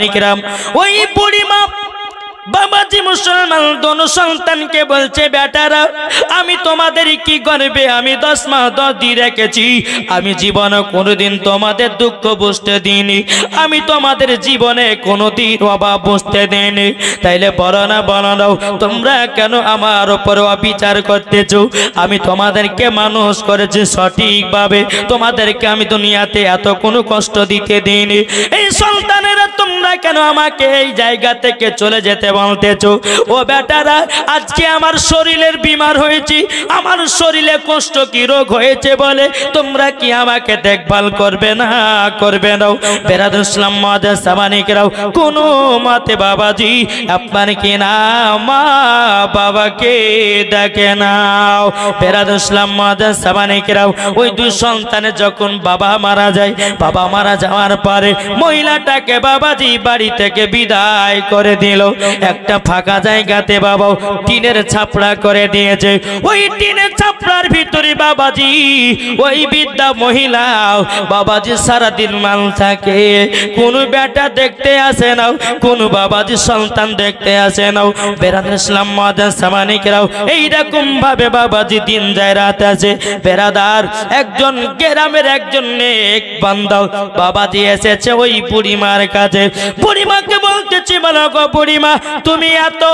নিকরাম ওই বুড়িমা বাবাজি মুসলমান দোনো সন্তানকে বলছে, বেটারা আমি তোমাদের কি করবে, আমি 10 মাস 10 দিন রেখেছি, আমি জীবনে কোনোদিন তোমাদের দুঃখ বুঝতে দিইনি, আমি তোমাদের জীবনে কোনোদিন অভাব বুঝতে দিইনি, তাইলে বলো না তোমরা কেন আমার উপর অবিচার করতেছো? আমি তোমাদেরকে মানুষ করেছি সঠিকভাবে, তোমাদেরকে আমি দুনিয়াতে এত কোনো কষ্ট দিতে দিইনি, এই সন্তানেরা তোমরা কেন আমাকে এই জায়গা থেকে চলে যেতে বলতেছো? ও বেটারা আজকে আমার শরীরের বিমার হয়েছি, আমার শরীরে কষ্ট কি রোগ হয়েছে বলে তোমরা কি আমাকে দেখভাল করবে না? বেরাদুল ইসলাম মাদার সামানিকরাও কোনো মতে বাবাজি আপনার কি না মা বাবাকে দেখে নাও। বেরাদুল ইসলাম মাদার সামানিকরাও ওই দুই সন্তানের যখন বাবা মারা যায়, বাবা মারা যাওয়ার পরে মহিলাটাকে বাবাজি বাড়ি থেকে বিদায় করে দিল, একটা ফাঁকা জায়গাতে বাবা টিনের ছাপড়া করে দিয়েছে, ওই টিনের ছাপড়ার ভিতরে বাবাজি ওই বৃদ্ধা মহিলা বাবাজি সারাদিন মান থাকে, কোন বেটা দেখতে আসে না, কোন বাবাজি সন্তান দেখতে আসে না। বেরাদুল ইসলাম মাদার সামানিকরাও এইরকম ভাবে বাবাজি দিন যায় রাত আছে। বেরাদার একজন গ্রামের একজন নেক বান্দা বাবাজি এসেছে ওই বুড়িমার কাছে, বুড়িমাকে বলতেছি, বলো গো বুড়িমা তুমি এত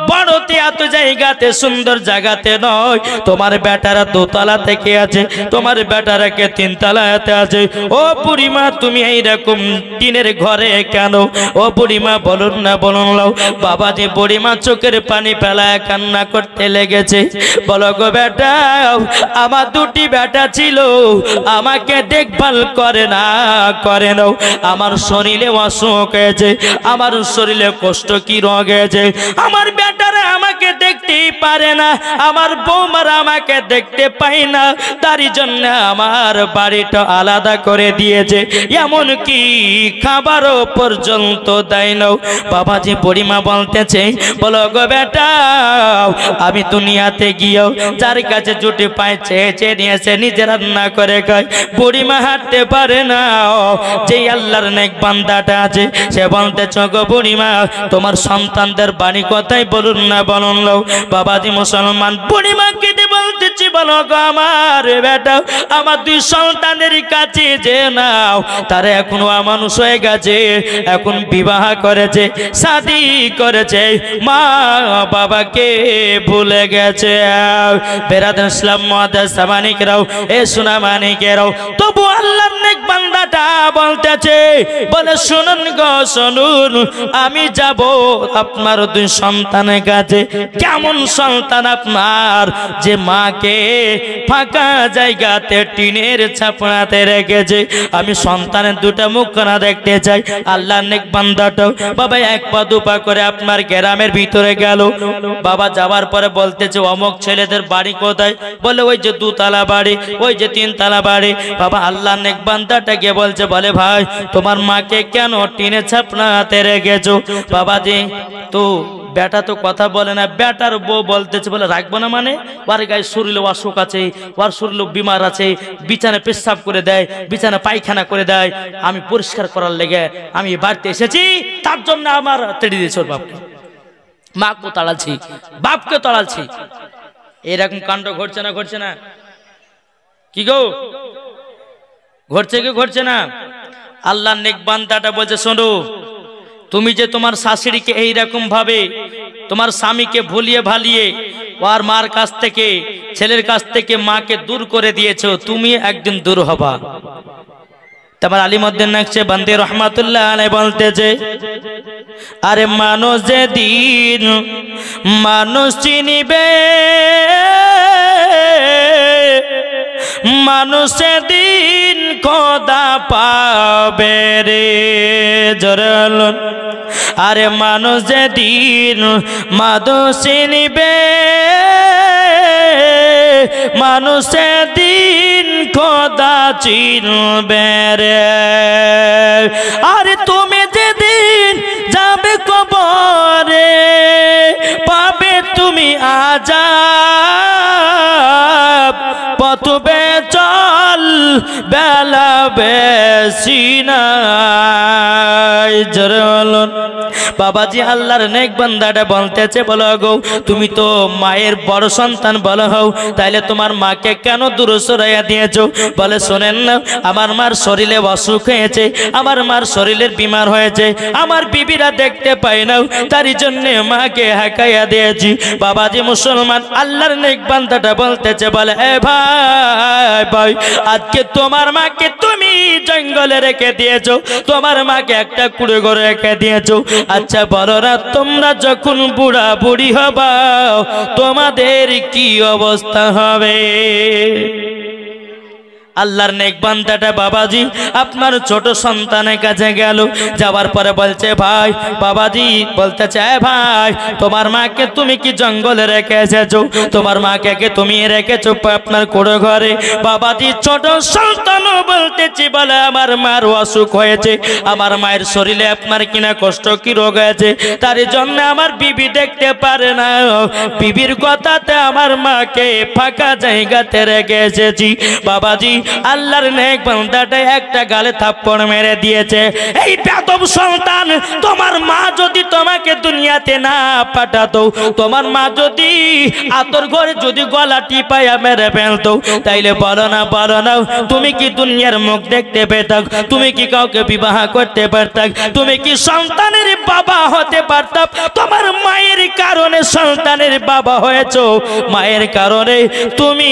বড়তে এত জায়গাতে সুন্দর জায়গাতে নয়, তোমার বেটারা দোতলা থেকে আছে, তোমার বেটারাকে 3 তলাতে আছে, ও বুড়িমা তুমি এইরকম টিনের ঘরে কেন? ও বুড়িমা বলুন না বলুন লাও। বাবাজি বুড়িমা চোখের পানি ফেলায় কান্না করতে লেগেছে, বলো গো বেটা আমার 2টি বেটা ছিল, আমাকে দেখভাল করে না, আমার শরীরে অসুখ হয়েছে, আমার শরীরে কষ্ট কি রোগ হয়েছে, আমার বেটারা আমাকে দেখতেই পারে না, আমার বৌমারা আমাকে দেখতে পাই না, তারই জন্য আমার বাড়িটা আলাদা করে দিয়েছে, এমন কি খাবারও পর্যন্ত দেয় না। বাবাজি বুড়িমা বলতেছে, বলো গো বেটা আমি দুনিয়াতে গিয়েও যার কাছে জুটি পায় চেয়ে নিয়েছে নিজে রান্না করে খায়, বুড়িমা হাঁটতে পারে না, যে আল্লাহর নেক বান্দাটা আছে সে বলতেছ গো বুড়িমা তোমার সন্তানদের বাণী কথাই বলুন না বলুন লো। বাবাজি মুসলমান বুড়িমাকে বলতেছি, বলো গো আমার বেটা আমার 2 সন্তানের কাছে যে নাও, তারা এখনো মানুষ হয়ে গেছে, এখন বিবাহ করেছে, শাদী করেছে, মা বাবাকে ভুলে গেছে। বেরাদুল ইসলাম মাদার সামানিকরাও এ সোনা মানিকেরাও তবু আল্লাহর নেক বান্দাটা বলতেছে, বলে শুনুন গো শুনুন, আমি যাব আপনার 2 সন্তানের কাছে। কেমন সন্তান আপনার যে মাকে ফাঁকা জায়গাতে টিনের ছাপড়াতে রেখেছে? আমি সন্তানের 2টা মুখখানা দেখতে চাই। আল্লাহর নেক বান্দাটাও বাবা 1 পা 2 পা করে আপনার গ্রামের ভিতরে গেল। বাবা যাওয়ার পরে বলতেছে, অমুক ছেলেদের বাড়ি কোথায়? বলে ওই যে 2 তলা বাড়ি, ওই যে 3 তলা বাড়ি। বাবা আল্লাহর নেক বান্দাটা গিয়ে বলছে, বলে ভাই তোমার মাকে কেন টিনের ছাপড়াতে রেখেছো? বাবাজি তো বেটা তো কথা বলে না, বেটার বউ বলতেছে, বলে রাখবো না মানে ওর গায়ে শরীরে অসুখ আছে, ওর শরীরে বিমার আছে, বিছানা পেশাব করে দেয়, বিছানা পায়খানা করে দেয়, আমি পরিষ্কার করার লেগে আমি বাড়িতে এসেছি, তার জন্য আমার তেড়ে দিয়েছে ওর বাপকে, মাকে তাড়াচ্ছি, বাপকে তাড়াচ্ছি। এরকম কাণ্ড ঘটছে না? ঘটছে না কি গো? ঘটছে কি ঘটছে না? আল্লাহর নেক বান্দাটা বলছে, শোনো তুমি যে তোমার শাশুড়িকে এইরকম ভাবে তোমার স্বামীকে ভুলিয়ে ভালিয়ে ওর মার কাছ থেকে ছেলের কাছ থেকে মাকে দূর করে দিয়েছো, তুমি একদিন দূর হবা। তোমার আলিমউদ্দিন নকশে বন্দি রহমাতুল্লাহ আলাইহি বলতেছে, আরে মানুষ যেদিন মানুষ চিনিবে, মানুষ সেদিন খোদা পাবে রে জরল। আরে মানুষ যেদিন মানুষ চিনিবে, মানুষ সেদিন খোদা চিনবে রে। আরে তুমি যেদিন যাবে কবরে পাবে তুমি আযাব, পথ বেচল বেলা বেশি নাই জোরে চলুন। বাবাজি আল্লাহর নেক বান্দাটা বলতেছে, বলো গো তুমি তো মায়ের বড় সন্তান বলো হও, তাইলে তোমার মাকে কেন দূরে সরাইয়া দিয়েছো? বলে শোনেন না, আমার মার শরীরে অসুখ হয়েছে, আমার মার শরীরের বিমার হয়েছে, আমার বিবিরা দেখতে পাই না, তারই জন্য মাকে হাঁকাইয়া দিয়েছি। বাবাজি মুসলমান আল্লাহর নেক বান্দাটা বলতেছে, বলে এ ভাই ভাই আজকে তোমার মাকে তুমি জঙ্গলে রেখে দিয়েছো, তোমার মাকে একটা কুড়ে ঘরে রেখে দিয়েছো। আচ্ছা বলো না, তোমরা যখন বুড়া বুড়ি হবা তোমাদের কি অবস্থা হবে? আল্লাহর নেক বান্দাটা বাবাজি আপনার ছোট সন্তানের কাছে গেল, যাওয়ার পরে বলছে ভাই, বাবাজি বলতেছে ভাই তোমার মাকে তুমি কি জঙ্গলে রেখে এসেছো? তোমার মাকে তুমি রেখেছো আপনার কুড়ো ঘরে? বাবাজি ছোট সন্তানও বলতেছি, বলে আমার মার অসুখ হয়েছে, আমার মায়ের শরীরে আপনার কিনা কষ্ট কি রোগ হয়েছে, তার জন্য আমার বিবি দেখতে পারে না, বিবির কথাতে আমার মাকে ফাঁকা জায়গাতে রেখে এসেছি। বাবাজি আল্লাহর নেক বান্দাটা একটা গালে থাপ্পড় মেরে দিয়েছে, এই বেয়াদব সন্তান, তোমার মা যদি তোমাকে দুনিয়াতে না পাঠাতো, তোমার মা যদি আতর ঘরে যদি গলা টিপাইয়া মেরে ফেলতো, তাইলে বলো না বলো না তুমি কি দুনিয়ার মুখ দেখতে পেতাম? তুমি কি কাউকে বিবাহ করতে পারতাম? তুমি কি সন্তানের বাবা হতে পারতাম? তোমার মায়ের কারণে সন্তানের বাবা হয়েছো, মায়ের কারণে তুমি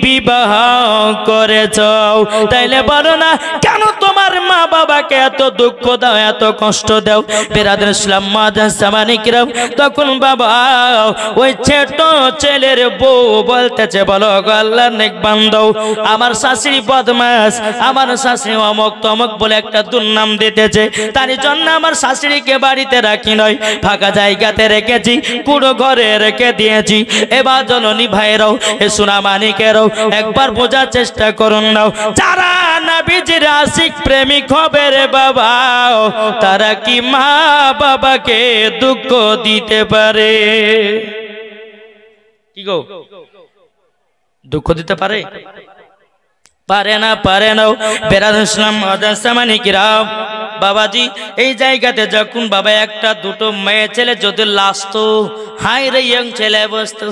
বিবাহ করে, তাইলে বলো না কেন তোমার মা বাবাকে এত দুঃখ দাও, এত কষ্ট দাও? বেরাদার ইসলাম মাদাসামানিকরাম তখন বাবা ওই ছোট ছেলের বউ বলতেছে, বলো আল্লাহর নেক বান্দা, আমার শাশুড়ি বদমাস, আমার শাশুড়ি অমক তমক বলে একটা দুর্নাম দিতেছে, তার জন্য আমার শাশুড়িকে বাড়িতে রাখি নয়, ফাঁকা জায়গাতে রেখেছি, পুরো ঘরে রেখে দিয়েছি। এবার জননী ভাইরাও এ সোনামানিকেরাও একবার বোঝার চেষ্টা করুন নাও, যারা নবীজির আশিক প্রেমিক হবে রে বাবা, তারা কি মা বাবাকে দুঃখ দিতে পারে? কি গো দুঃখ দিতে পারে? পারে না, পারে না। বেরাদার ইসলাম মাদাসামানিকরাম বাবাজি এই জায়গাতে যখন বাবা একটা দুটো মেয়ে ছেলে যদি লাস্ট হাই রে ইয়ং ছেলে বসতো,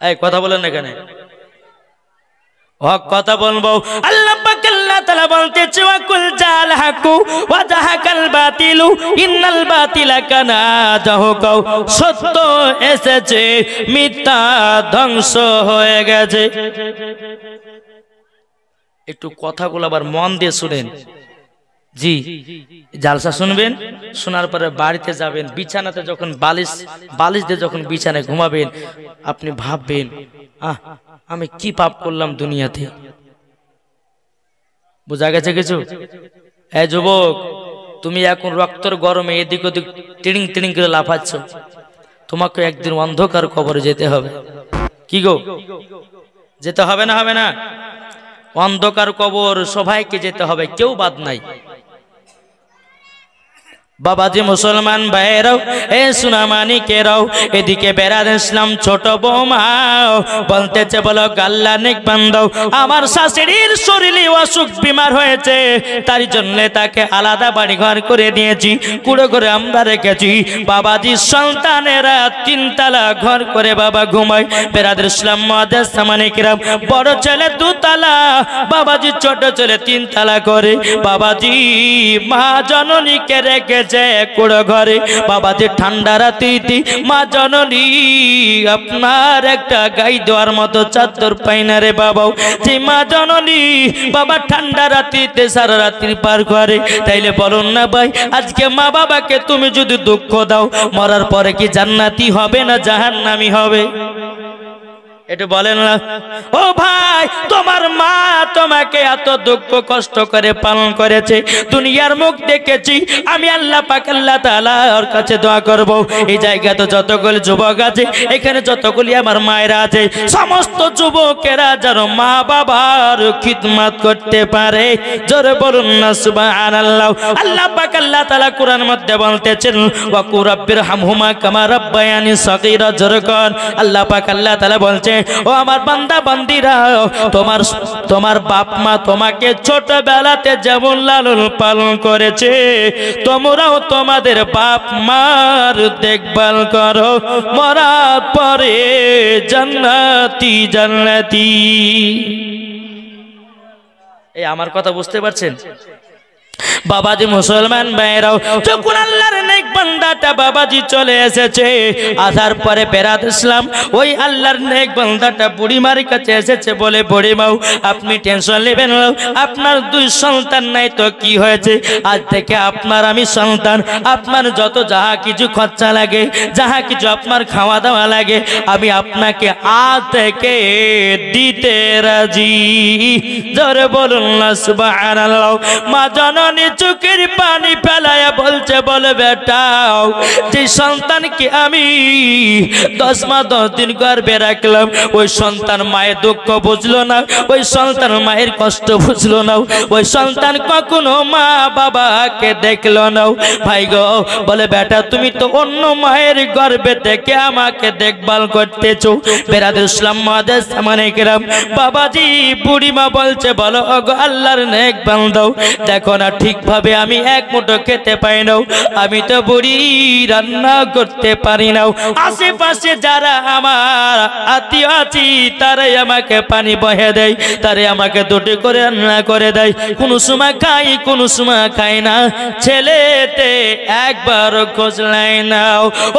এই কথা বলেন না কেন? হক কথা বলবো। আল্লাহ পাক আল্লাহ তাআলা বলতেছে, ওয়াকুল জাল হাকু ওয়া জাহাকাল বাতিলু ইন্নাল বাতিলা কানা জাহুকা, সত্য এসেছে মিথ্যা ধ্বংস হয়ে গেছে। একটু কথাগুলো আবার মন দিয়ে শুনেন জি, জালসা শুনবেন, শোনার পরে বাড়িতে যাবেন, বিছানাতে যখন বালিশ দিয়ে যখন বিছানায় ঘুমাবেন, আপনি ভাববেন আমি কি পাপ করলাম দুনিয়াতে। বোঝা গেছে কিছু? এই যুবক, তুমি এখন রক্তর গরমে এদিক ওদিক টিড়িং টিড়িং করে লাফাচ্ছ, তোমাকে একদিন অন্ধকার কবরে যেতে হবে। কি গো যেতে হবে না? হবে না? অন্ধকার কবর সবাইকে যেতে হবে, কেউ বাদ নাই। বাবাজি মুসলমান ভাইরাও এ সোনামানিকেরাও এদিকে বেরাদার ইসলাম ছোট বৌমা বলতেছে, বলো আল্লাহর নেক বান্দা, আমার শাশুড়ির শরীরে অসুখ বিমার হয়েছে, তার জন্য তাকে আলাদা বাড়ি ঘর করে দিয়েছি, কুড়ো করে আমরা রেখেছি। বাবাজি সন্তানেরা তিনতলা ঘর করে বাবা ঘুমায়। বেরাদার ইসলাম মাদাসামানিকরাম বড় ছেলে দুতলা, বাবাজি ছোট ছেলে তিনতলা করে। বাবাজি মা জননীকে রেখেছে কুড়ো ঘরে। বাবাজি ঠান্ডা রাত্রিতে মা জননী আপনার একটা গাই দেওয়ার মতো চাদর পাই না রে বাবা, যে মা জননী বাবা ঠান্ডা রাত্রিতে সারা রাত্রি পার করে। তাইলে বলুন না ভাই, আজকে মা বাবাকে তুমি যদি দুঃখ দাও, মরার পরে কি জান্নাতি হবে না জাহান্নামী হবে? এটা বলেন না। ও ভাই, তোমার মা তোমাকে এত দুঃখ কষ্ট করে পালন করেছে, দুনিয়ার মুখ দেখেছি আমি। আল্লাহ পাক আল্লাহ তাআলার কাছে দোয়া করব, এই জায়গাতে যতগুলি যুবক আছে, এখানে যতগুলি আমার মায়েরা আছে, সমস্ত যুবকেরা যেন মা বাবার খিদমত করতে পারে। জোরে বলুন না সুবহানাল্লাহ। আল্লাহ পাক আল্লাহ তাআলা কোরআন মধ্যে বলতেছেন, ওয়া কুর রাব্বিরহামহুমা কামা রাব্বায়ানি সগীরা। জোরে কর। আল্লাহ পাক আল্লাহ তাআলা বলছে, বলছে, ও আমার বান্দা বান্দিরা, তোমার বাপ মা তোমাকে ছোটবেলাতে যেমন লালন পালন করেছে, তোমরাও তোমাদের বাপ মার দেখভাল করো, মরার পরে জান্নাতি জান্নাতি। এই আমার কথা বুঝতে পারছেন? বাবাজি মুসলমান ভাইরাও, যখন আল্লাহর নেক বান্দাটা বাবাজি চলে এসেছে, আসার পরে বেরাত ইসলাম ওই আল্লাহর নেক বান্দাটা বুড়িমার কাছে এসেছে, বলে বুড়িমাও আপনি টেনশন নেবেন না, আপনার 2 সন্তান নাই তো কি হয়েছে, আজ থেকে আপনার আমি সন্তান, আপনার যত যাহা কিছু খরচা লাগে, যাহা কিছু আপনার খাওয়া দাওয়া লাগে, আমি আপনাকে আজ থেকে দিতে রাজি। জোরে বলুন না সুবহানাল্লাহ। মা জননী চোখের পানি ফেলায়া বলছে, বলে বেটাও, যে সন্তানকে আমি 10 মাস 10 দিন গর্ভে রাখলাম, ওই সন্তান মায়ের দুঃখ বুঝলো না, ওই সন্তান মায়ের কষ্ট বুঝলো না, ওই সন্তান কখনো মা বাবাকে দেখলো না। ভাই গো, বলে বেটা তুমি তো অন্য মায়ের গর্ভে থেকে আমাকে দেখভাল করতেছো। বেরাদুল ইসলাম মাদেশ মানে কেরাম, বাবাজি বুড়িমা বলছে, বলো ওগো আল্লাহর নেক বান্দা, দেখো না ঠিকভাবে আমি এক মুঠো খেতে পাই না, আমি তো বুড়ি রান্না করতে পারি না, আশেপাশে যারা আমার আত্মীয় আছি তারাই আমাকে পানি বহে দেয়, তারাই আমাকে দুটি করে রান্না করে দেয়, কোনো সময় খাই কোনো সময় খাই না, ছেলেতে একবার খোঁজ নেয় না।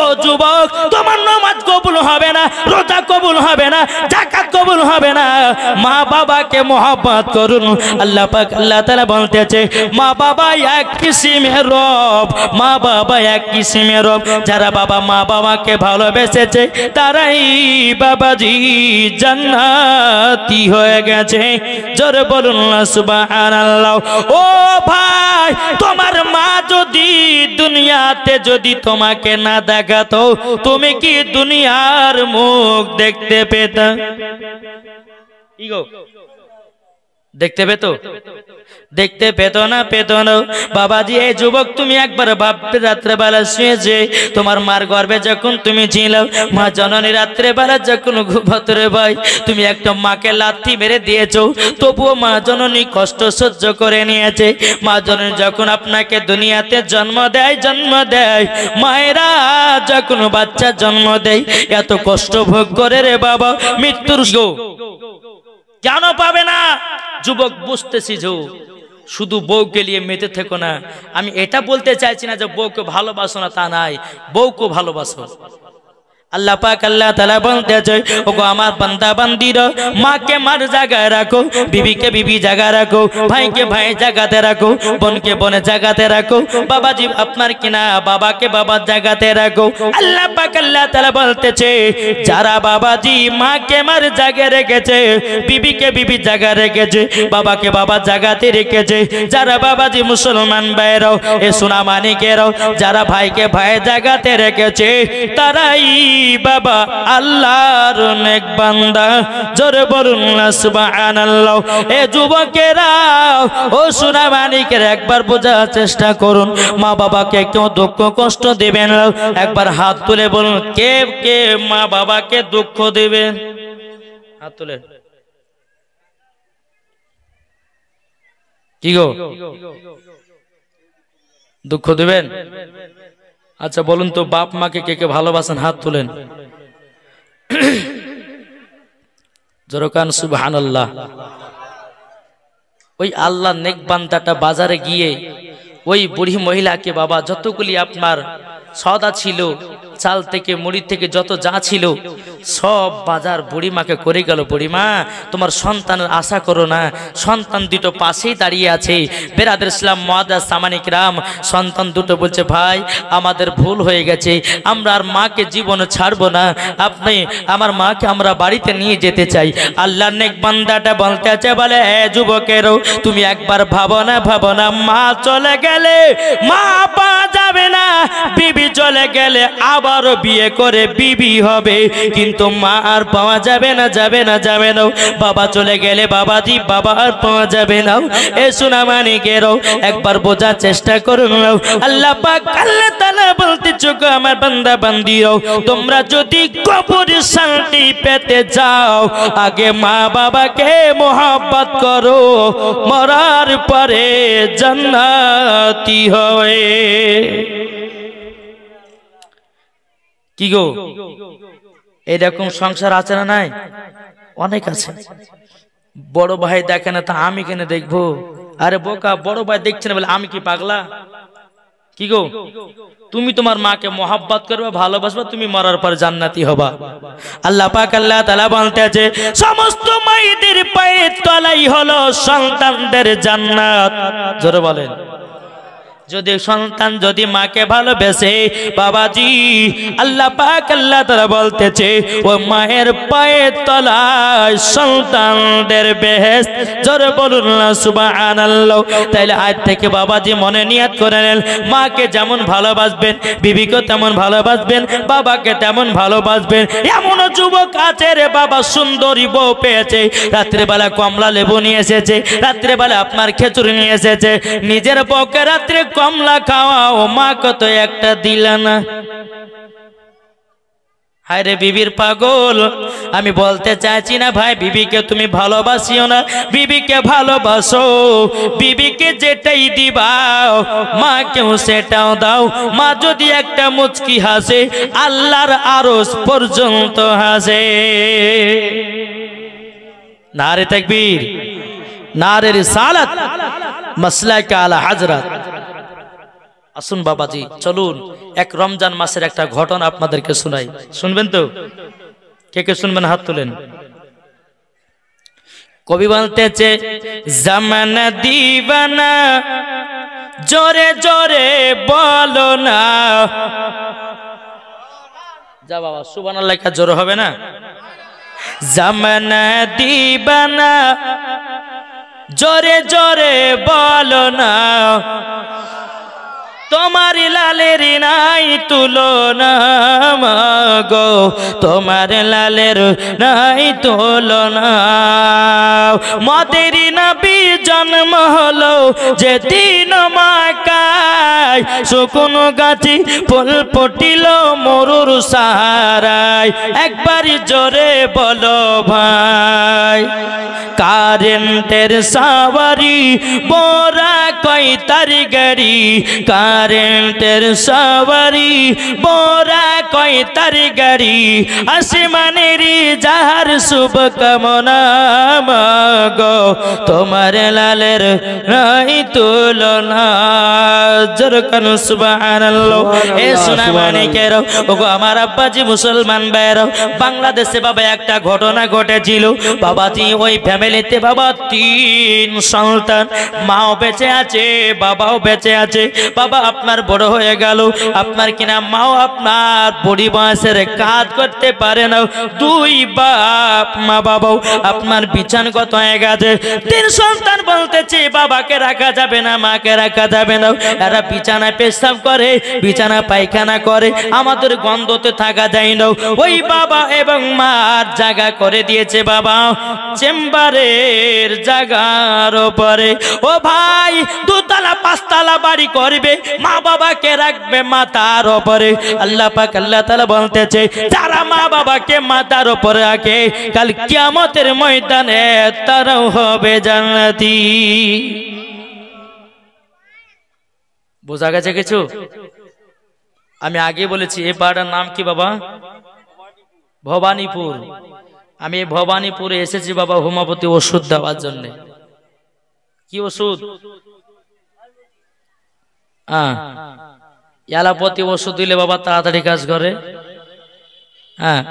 ও যুবক, তোমার নামাজ কবুল হবে না, রোজা কবুল হবে না, যাকাত কবুল হবে না, মা বাবাকে মহব্বত করুন। আল্লাহ পাক আল্লাহ তাআলা বলতেছে, মা বাবা এক কিসিমের রব, মা বাবা এক কিসিমের রব, যারা বাবা মা বাবাকে ভালোবেসেছে তারাই বাবাজি জান্নাতি হয়ে গেছে। জোরে বলুন না সুবহানাল্লাহ। ও ভাই, তোমার মা যদি দুনিয়াতে যদি তোমাকে না দেখাতো, তুমি কি দুনিয়ার মুখ দেখতে পেতা? ইগো দেখতে পেতো? দেখতে পেত না, পেত না। বাবাজি এই যুবক, তুমি একবার ভাববে, রাত্রেবেলা শুয়েছে তোমার মার গর্ভে যখন তুমি ছিল, মা জননী রাত্রেবেলা যখন ঘুমাতে ভাই, তুমি একটা মাকে লাথি মেরে দিয়েছো, তবুও মা জননী কষ্ট সহ্য করে নিয়েছে। মা জননী যখন আপনাকে দুনিয়াতে জন্ম দেয়, মায়েরা যখন বাচ্চা জন্ম দেয় এত কষ্ট ভোগ করে রে বাবা, মৃত্যুর কেন পাবে না? যুবক বুঝতেছি যে শুধু বউকে নিয়ে মেতে থেকো না। আমি এটা বলতে চাইছি না যে বউকে ভালোবাসো না, তা নাই, বউকে ভালোবাসো। আল্লাহ পাক আল্লাহ তাআলা বলতেছে, ওগো আমার বান্দা বান্দিরা, মাকে মার জায়গায় রাখো, বিবিকে বিবি জায়গায় রাখো, ভাইকে ভাই জায়গাতে রাখো, বোনকে বোনের জায়গাতে রাখো, বাবাজি আপনার কিনা বাবাকে বাবার জায়গাতে রাখো। আল্লাহ পাক আল্লাহ তাআলা বলতেছে, যারা বাবাজি মাকে মার জায়গায় রেখেছে, বিবিকে বিবি জায়গায় রেখেছে, বাবাকে বাবার জায়গাতে রেখেছে, যারা বাবাজি মুসলমান ভাইরাও এ সোনা মানিকেরাও, যারা ভাইকে ভাই জায়গাতে রেখেছে, তারাই বাবা আল্লাহর নেক বান্দা। জোরে বলুন না সুবহানাল্লাহ। এ যুবকেরা, ও সোনা মানিকের, একবার বোঝার চেষ্টা করুন, মা বাবাকে কেউ দুঃখ কষ্ট দিবেন না। একবার হাত তুলে বলুন, কে কে মা বাবাকে দুঃখ দিবেন? হাত তুলে। কি গো, দুঃখ দিবেন? আচ্ছা বলুন তো, বাপ মাকে কে কে ভালোবাসেন? হাত তুলেন। জোরকান সুবহানাল্লাহ। ওই আল্লাহ নেক বান্দাটা বাজারে গিয়ে ওই বুড়ি মহিলাকে, বাবা যতগুলি আপনার সওদা ছিল, চাল থেকে মুড়ি থেকে যত যা ছিল সব বাজার বুড়িমাকে করে গেল। বুড়িমা, তোমার সন্তানের আশা করো না, সন্তান দুটো পাশেই দাঁড়িয়ে আছে। বেরাদুল ইসলাম মুআদ্দাস সামানিক রাম, সন্তান দুটো বলছে, ভাই আমাদের ভুল হয়ে গেছে, আমরা আর মাকে জীবনে ছাড়বো না, আপনি আমার মাকে আমরা বাড়িতে নিয়ে যেতে চাই। আল্লাহর নেক বান্দাটা বলতে আছে, বলে হে যুবকেরও, তুমি একবার ভাবো না, মা চলে গেলে মা পাওয়া যাবে না, বিবি চলে গেলে আবারও বিয়ে করে বিবি হবে, কিন্তু মা আর পাওয়া যাবে না, যাবে না, যাবে না। বাবা চলে গেলে বাবাজি বাবা আর পাওয়া যাবে না। এ সোনা মানিকেরও একবার বোঝার চেষ্টা করুন। আল্লাহ পাক আল্লাহ তাআলা বলতেছে গো আমার বান্দা বান্দিও, তোমরা যদি কবরে শান্তি পেতে যাও আগে মা বাবাকে মোহাব্বত করো, মরার পরে জান্নাতি হবে। কি গো এরকম সংসার আছে না নাই? অনেক আছে। বড় ভাই দেখে না তা আমি কেন দেখবো? আরে বোকা, বড় ভাই দেখছে না বলে আমি কি পাগলা? কি গো তুমি তোমার মাকে মোহাব্বত করবে, ভালোবাসবে, তুমি মরার পর জান্নাতি হবা। আল্লাহ পাক আল্লাহ তাআলা বলতেছে সমস্ত মায়েদের পায়ের তলাই হলো সন্তানদের জান্নাত। জোরে বলেন। যদি সন্তান যদি মাকে ভালোবেসে বাবাজি, আল্লাহ পাক আল্লাহ তাআলা বলতেছে ও মায়ের পায়ের তলায় সন্তানদের বেহেশত। জোরে বলুন না সুবহানাল্লাহ। তাইলে আজ থেকে বাবাজি মনে নিয়ত করে নেন, মাকে যেমন ভালোবাসবেন বিবিকে তেমন ভালোবাসবেন, বাবাকে তেমন ভালোবাসবেন। এমন যুবক আছে রে বাবা সুন্দরী বউ পেয়েছে, রাত্রিবেলা কমলা লেবু নিয়ে এসেছে, রাত্রিবেলা আপনার খেজুর নিয়ে এসেছে, নিজের বউকে রাত্রে কমলা খাওয়াও, মা কত একটা দিল না। হায় রে বিবির পাগল। আমি বলতে চাইছি না ভাই বিবিকে তুমি ভালোবাসিও না, বিবিকে ভালোবাসো। বিবিকে যেটাই দিবাও মাকেও সেটাও দাও। মা যদি একটা মুচকি হাসে আল্লাহর আরশ পর্যন্ত হাসে। নারে তাকবীর, নারে রিসালাত, মাসলাকে আলা হযরত। আসুন বাবাজি চলুন এক রমজান মাসের একটা ঘটনা আপনাদেরকে শোনাই। শুনবেন তো? কে কে শুনবেন হাত তোলেন। কবি বলতেছে জামানা দিবানা জোরে জোরে বলো না। যা বাবা সুবহানাল্লাহ কা জোরে হবে না? জামানা দিবানা জোরে জোরে বলো না, তোমার লালের নাই তুলনা গো, তোমার লালের নাই তুলনা। মদের নবী জন্ম হলো যে দিন মাকায়, শুকন গাছি ফুল ফুটিল মরুর সাহারায়। একবার জোরে বলো ভাই। কারেন্টের সাওয়ারি বোরা কই তার গাড়ি, কারেন্টের সাওয়ারি বোরা কই তার গাড়ি। আসমানেরই যাহার শুভ কামনা গো, তোমার লালের নাই তুলনা। জোরকান সুবহানাল্লাহ। এ সোনা মানিকের ওগো আমার আব্বাজি মুসলমান ভাইরা, বাংলাদেশে বাবা একটা ঘটনা ঘটেছিল বাবাজি। ওই ফ্যামিলিতে বাবা 3 সন্তান, মাও বেঁচে আছে বাবাও বেঁচে আছে। বাবা আপনার বড় হয়ে গেল, আপনার কিনা মাও আপনার বুড়ি বয়সের কাজ করতে পারে না। 2 বাপ মা বাবাও আপনার বিছানগত হয়ে গেছে। 3 সন্তান বলতেছে বাবাকে রাখা যাবে না, মাকে রাখা যাবে না। এরা বিছানায় পেশাব করে, বিছানা পায়খানা করে, আমাদের গন্ধতে থাকা যায় না। ওই বাবা এবং মার জায়গা করে দিয়েছে বাবা চেম্বারের জায়গার উপরে। ও ভাই 2 তলা 5 তলা বাড়ি করবে, মা বাবাকে রাখবে মাথার উপরে। আল্লাহ পাক আল্লাহ তাআলা বলতেছে যারা মা বাবাকে মাথার উপরে রাখে কাল কিয়ামতের ময়দানে তারাও হবে জান্নাতি। বোঝা গেছে কিছু? আমি আগে বলেছি এই পাড়ার নাম কি বাবা? ভবানীপুর। আমি ভবানীপুরে এসেছি বাবা হোমিওপ্যাথি ওষুধ দেওয়ার জন্য। কি ওষুধ? অ্যালোপ্যাথি ওষুধ দিলে বাবা তাড়াতাড়ি কাজ করে। হ্যাঁ,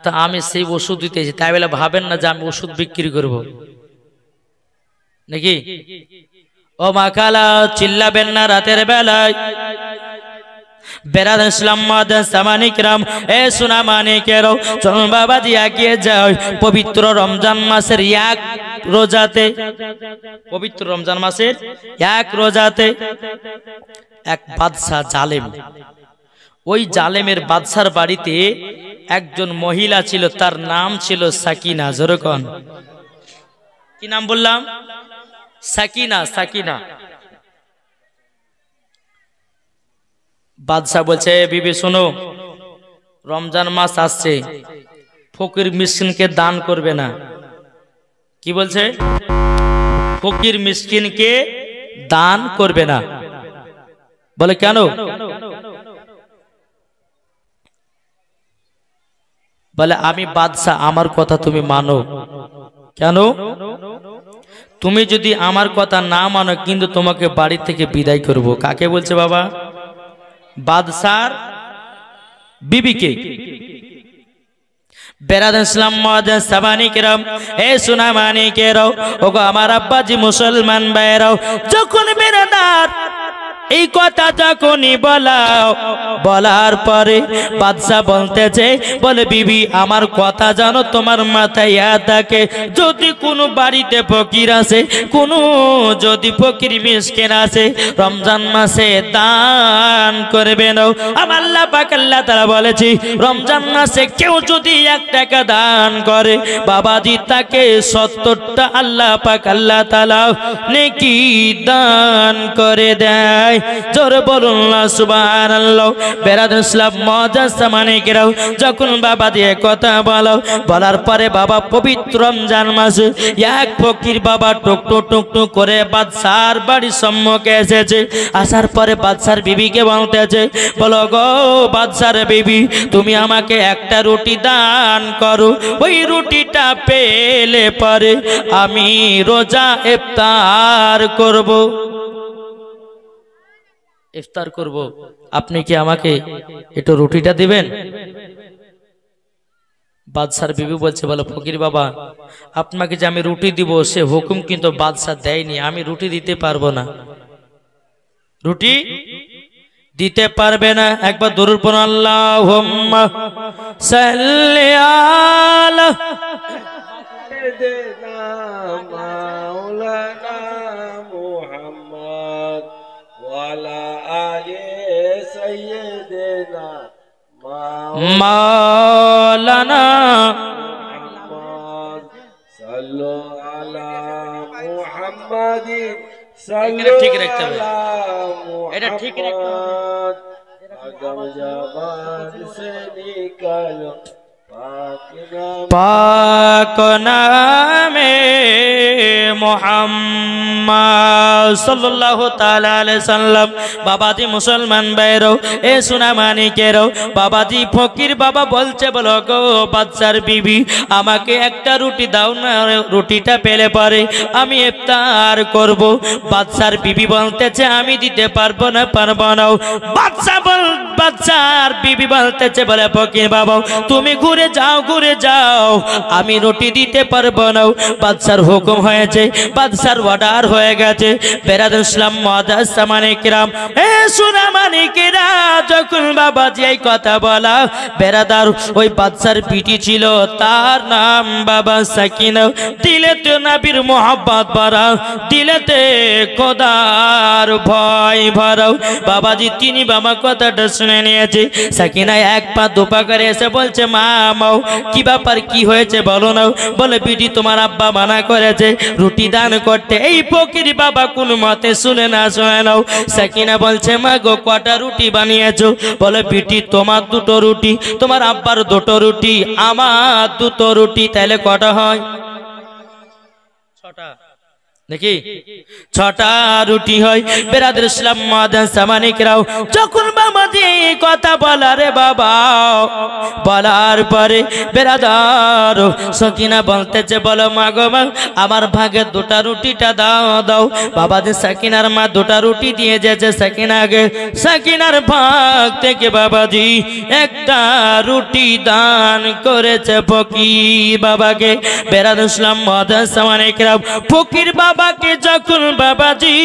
তা আমি সেই ওষুধ দিতেছি। তাই বলে ভাবেন না যে আমি ওষুধ বিক্রি করব নাকি। ও মা খালা চিল্লাবেন না রাতের বেলায়। বেরাদ ইসলাম মাদান সামানিকরাম, এ সোনা মানিকেরও চলুন বাবাজি এগিয়ে যাই পবিত্র রমজান মাসের 1 রোজাতে। পবিত্র রমজান মাসের 1 রোজাতে এক বাদশা জালেম, ওই জালেমের বাদশার বাড়িতে একজন মহিলা ছিল, তার নাম ছিল সাকিনা। জোরকন কি নাম বললাম? সাকিনা। সাকিনা। বাদশাহ বলছে, বিবি শোনো, রমজান মাস আসছে, ফকির মিসকিনকে দান করবে না। কি বলছে? ফকির মিসকিনকে দান করবে না। বলে কেন? বলে আমি বাদশাহ, আমার কথা তুমি মানো। কেন? তুমি যদি আমার কথা না মানো কিন্তু তোমাকে বাড়ি থেকে বিদায় করব। কাকে বলছে বাবা? বাদশার বিবিকে। বেরাদার ইসলাম মুআজ্জাজ সাবানিকেরাম, এ সুনামানিকেরাও, ওগো আমার আব্বাজি মুসলমান ভাইরাও, যখন বেরাদার এই কথা যখনই বলার পরে বাদশা বলতেছে, বলে বিবি আমার কথা জানো, তোমার মাথায় থাকে যদি কোনো বাড়িতে ফকির আছে, কোনো যদি ফকির মিসকিন আছে, রমজান মাসে দান করবে না। আমার আল্লাহ পাক আল্লাহ তাআলা বলেছি, রমজান মাসে কেউ যদি 1 টাকা দান করে বাবাজি, তাকে 70টা আল্লাহ পাক আল্লাহ তাআলা নেকি দান করে দেয়। জোরে বলুন না সুবহানাল্লাহ। বেরাদার ইসলাম মুআজ্জাজ সামানিকেরাও, যখন বাবা দিয়ে কথা বলার পরে বাবা পবিত্র রমজান মাসে এক ফকির বাবা টুকটুক করে বাদশার বাড়ির সম্মুখে এসেছে। আসার পরে বাদশার বিবিকে বলতেছে, বলো গো বাদশার বিবি, তুমি আমাকে একটা রুটি দান করো, ওই রুটিটা পেলে পরে আমি রোজা ইফতার করব। ইফতার করব, আপনি কি আমাকে একটু রুটিটা দিবেন? বাদশার বিবি বলছে, বলো ফকির বাবা, আপনাকে যে আমি রুটি দিব সে হুকুম কিন্তু বাদশা দেয়নি, আমি রুটি দিতে পারবো না। রুটি দিতে পারবে না। একবার দরুদ পড়ুন, আল্লাহুম্মা সাল্লি আলা সাইয়্যিদিনা মাওলানা মুহাম্মদ ওয়া আলা আলি সাইয়্যিদিনা মাওলানা মুহাম্মদ সাল্লু আলা মুহাম্মাদিন। এটা ঠিক রাখতে হবে, এটা ঠিক রাখতে হবে। আদম জবান সে নিকালো পাক নামে মুহাম্মদ সাল্লাল্লাহু তাআলা আলাইহি সাল্লাম। বাবাজি মুসলমান ভাইরাও, এ সুনামানিকেরাও, বাবাজি ফকির বাবা বলছে, বলো গো বাদশার বিবি, আমাকে একটা রুটি দাও না, রুটিটা পেলে পরে আমি ইফতার করব। বাদশার বিবি বলতেছে, আমি দিতে পারবো না। বাদশার বিবি বলতেছে, বলে ফকির বাবা তুমি ঘুরে যাও, আমি রুটি দিতে পারবো না। বাদশার হুকুম হয়েছে, বাদশার অর্ডার হয়ে গেছে। বেরাদার ইসলাম মুআজ্জাজ সামানিকেরাম, এ সুনামানিকেরা, যখন বাবাজি এই কথা বলা, বেরাদার ওই বাদশার পিটি ছিল, তার নাম বাবা সাকিনা। দিলেতে নবীর মোহাব্বত ভরা, দিলেতে খোদার ভয় ভরাও। বাবাজি তিনি বাবা কথাটা শুনে নিয়েছে। সাকিনা 1 পা 2 পা করে এসে বলছে, মা মাও কি ব্যাপার, কি হয়েছে বলো না। বলে বিটি তোমার আব্বা মানা করেছে রুটি দান করতে। এই ফকির বাবা কোন মতে শুনে নাও। সাকিনা বলছে, মা গো কটা রুটি বানিয়েছো? বলে বিটি তোমার 2টো রুটি, তোমার আব্বার 2টো রুটি, আমার 2টো রুটি, তাহলে কটা হয়? 6টা। দেখি 6টা রুটি হয়। বেরাদার ইসলাম মুআজ্জাজ সামানিকেরাও, যখন বাবাজি কথা বলারে বাবা বলার পরে বেরাদার সাকিনা বলতেছে, বলো মা গো মা, আমার ভাগে 2টা রুটিটা দাও। বাবাজি সাকিনার মা 2টা রুটি দিয়ে যেছে সাকিনাকে। সাকিনার ভাগ থেকে বাবাজি 1টা রুটি দান করেছে ফকির বাবাকে। বেরাদার ইসলাম মুআজ্জাজ সামানিকেরাও, ফকির বাবাকে যখন বাবাজি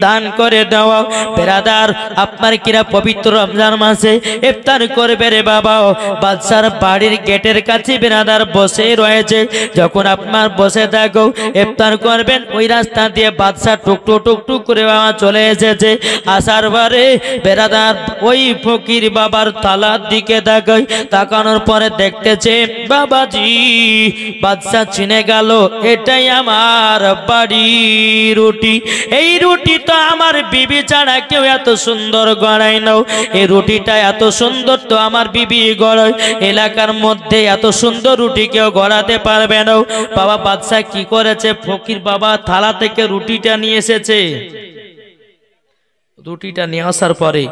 দান করে দেওয়া, বেরাদার আপনার আপনার কিরা পবিত্র রমজান মাসে ইফতার করবে রে বাবা। বাদশার বাড়ির গেটের কাছে বেরাদার বসে রয়েছে। যখন আপনার বসে থাকো ইফতার করবেন, ওই রাস্তা দিয়ে বাদশা টুকটুক টুকটুক করে বাবা চলে এসেছে। আসার পরে বেরাদার ওই ফকির বাবার তালার দিকে তাকায়। তাকানোর পরে দেখতেছে বাবাজি, বাদশা চিনে গেল এটাই আমার বাড়ি রুটি। এই রুটি তো আমার বিবি ছাড়া কেউ এত সুন্দর গড়াই নাও। এই রুটিটা এত সুন্দর তো আমার বিবি গড়ায়, এলাকার মধ্যে এত সুন্দর রুটি কেউ গড়াতে পারবে না। বাবা বাদশা কি করেছে, ফকির বাবা থালা থেকে রুটিটা নিয়ে এসেছে। রুটিটা নিয়ে আসার পরে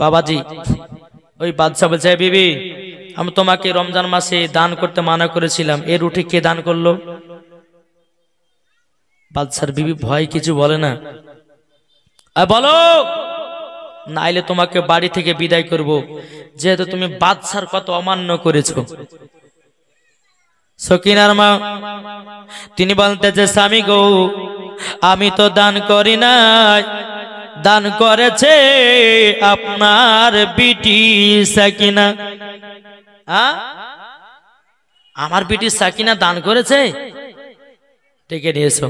বাবাজি ওই বাদশা বলছে, বিবি আমি তোমাকে রমজান মাসে দান করতে মানা করেছিলাম, এই রুটি কে দান করলো? বাদশার বিবি ভয় কিছু বলে না, বলো নাইলে তোমাকে বাড়ি থেকে বিদায় করব, যেহেতু তুমি বাদশার কত অমান্য করেছো। সকিনার মা তিনি বলতেছে, স্বামী গো আমি তো দান করি নাই, দান করেছে আপনার বিটি সাকিনা। আমার বিটি সাকিনা দান করেছে, ডেকে নিয়ে এসো।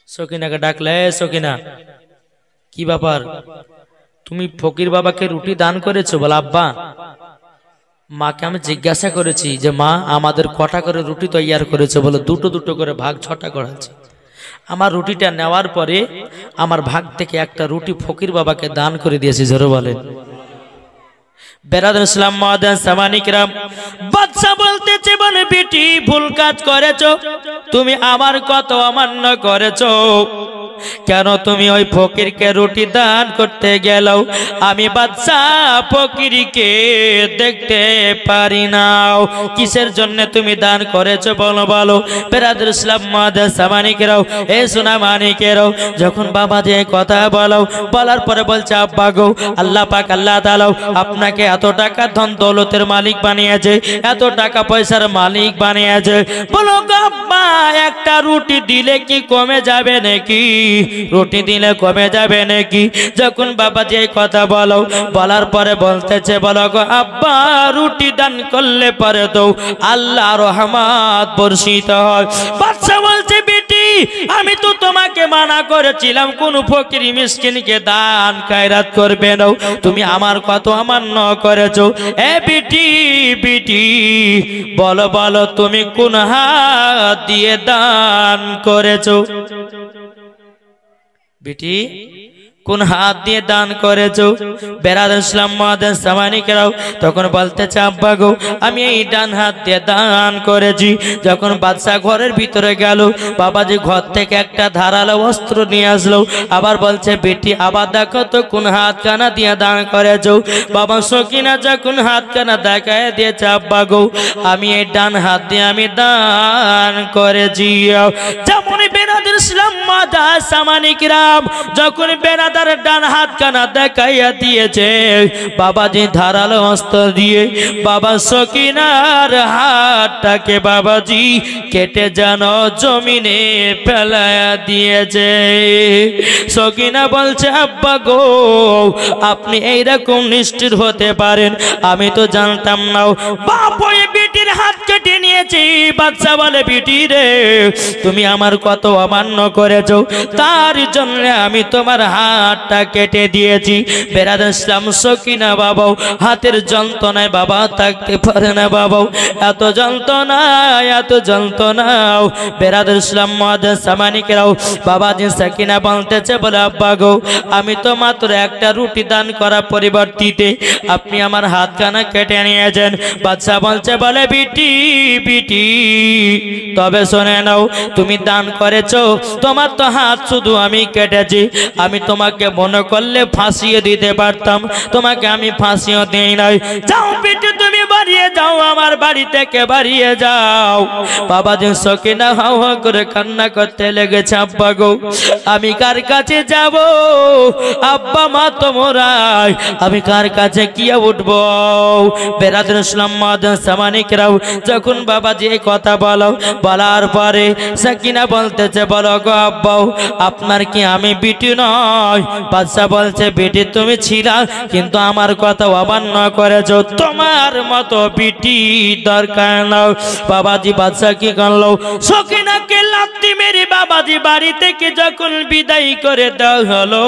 সকিনাকে ডাকলে, সকিনা কি ব্যাপার, তুমি ফকির বাবাকে রুটি দান করেছো? বলে আব্বা মাকে আমি জিজ্ঞাসা করেছি যে মা আমাদের কটা করে রুটি তৈয়ার করেছে? বলে দুটো দুটো করে ভাগ, 6টা করেছে। আমার রুটিটা নেওয়ার পরে আমার ভাগ থেকে একটা রুটি ফকির বাবাকে দান করে দিয়েছি। জোরে বলেন। বেরাদর ইসলাম মাদান সামানিকরাম, বাদশা বলতেছে, বলে বেটি ভুল কাজ করেছো, তুমি আমার কত অমান্য করেছো। কেন তুমি ওই ফকিরকে রুটি দান করতে গেলাও? আমি বাদশা ফকিরকে দেখতে পারি না, কিসের জন্য তুমি দান করেছো বলো বলো। বেরাদর ইসলাম মাদান সামানিকরাও, এ সোনা মানিকেরাও, যখন বাবা যে কথা বলো, বলার পরে বলছে, আব্বা গো আল্লাহ পাক আল্লাহ তাআলা আপনাকে এত টাকা ধন দৌলতের মালিক বানিয়েছে, এত টাকা পয়সার মালিক বানিয়েছে, বলো আব্বা একটা রুটি দিলে কি কমে যাবে নাকি? রুটি দিলে কমে যাবে নাকি? যখন বাবা যে কথা বলো, বলার পরে বলতেছে, বলো গো আব্বা রুটি দান করলে পরে তো আল্লাহ রহমত বর্ষিত হয়। বাদশা বলছে, বেটি আমি তো তোমাকে মানা করেছিলাম কোন ফকির মিসকিনকে দান খায়রাত করবে না, তুমি আমার কত অমান্য করেছো। এ বেটি বেটি বলো বলো তুমি কোন হাত দিয়ে দান করেছো? বেটি কোন হাত দিয়ে দান করেছো? বেরাদর ইসলাম মাদান সামানিকরাও তখন বলতেছে, আব্বা গো আমি এই ডান হাত দিয়ে দান করেছি। যখন বাদশা ঘরের ভিতরে গেল, বাবাজি ঘর থেকে একটা ধারালো অস্ত্র নিয়ে আসলো। আবার বলছে, বেটি আবার দেখো তো কোন হাত কানা দিয়ে দান করেছো? বাবা সকিনা যখন হাত কানা দেখায় দিয়েছে, আব্বা গো আমি এই ডান হাত দিয়ে আমি দান করেছি। যেমন বেরাদর ইসলাম মাদান সামানিকরাম যখন বেরাদর ডান হাত কানা দেখাইয়া দিয়েছে, বাবাজি ধারালো অস্ত্র দিয়ে বাবা সকিনার হাতটাকে বাবাজি কেটে যেন জমিনে ফেলাইয়া দিয়েছে। সকিনা বলছে, আব্বা গো আপনি এইরকম নিষ্ঠুর হতে পারেন, আমি তো জানতাম না। বাপ ওই বেটির হাত কেটে নিয়েছি। বাদশা বলে, বেটি রে তুমি আমার কত অমান্য করেছো, তার জন্য আমি তোমার হাতটা কেটে দিয়েছি। বেরাদর ইসলাম সকিনা বাবাও হাতের যন্ত্রণায় বাবা থাকতে পারে না, বাবাও এত যন্ত্রণা এত যন্ত্রণাও। বেরাদর ইসলাম মাদান সামানিকরাও বাবাজি সকিনা বলতেছে, বলে আব্বা গো আমি তো মাত্র একটা রুটি দান করার পরিবর্তিতে আপনি আমার হাত কানা কেটে নিয়েছেন। বাদশা বলছে, বলে বেটি বেটি তবে শুনে নাও, তুমি দান করেছো, তোমার তো হাত শুধু আমি কেটেছি, আমি তোমাকে মনে করলে ফাঁসিয়ে দিতে পারতাম, তোমাকে আমি ফাঁসিও দিই নাই। যাও বেটি তুমি বাড়ি দিয়ে যাও, আমার বাড়ি থেকে বাড়িয়ে যাও। বাবাজি সকিনা হাও হাও করে কান্না করতে লেগেছে। আব্বা গো আমি কার কাছে যাব? আব্বা মা তোমরাই, আমি কার কাছে গিয়ে উঠবো? বেরাদুল ইসলাম সামানিকরাও যখন বাবাজি এই কথা বলো, বলার পরে সাকিনা বলতেছে বলো গো আব্বা আপনার কি আমি বিটি নয়? বাদশা বলছে বিটি তুমি ছিলা, কিন্তু আমার কথা অমান্য করেছ, তোমার মতো বিটি দরকার নাও। বাবাজি বাদশা কি করলো? সকিনাকে লাথি মেরে বাবাজি বাড়ি থেকে যখন বিদায় করে দেওয়া হলো,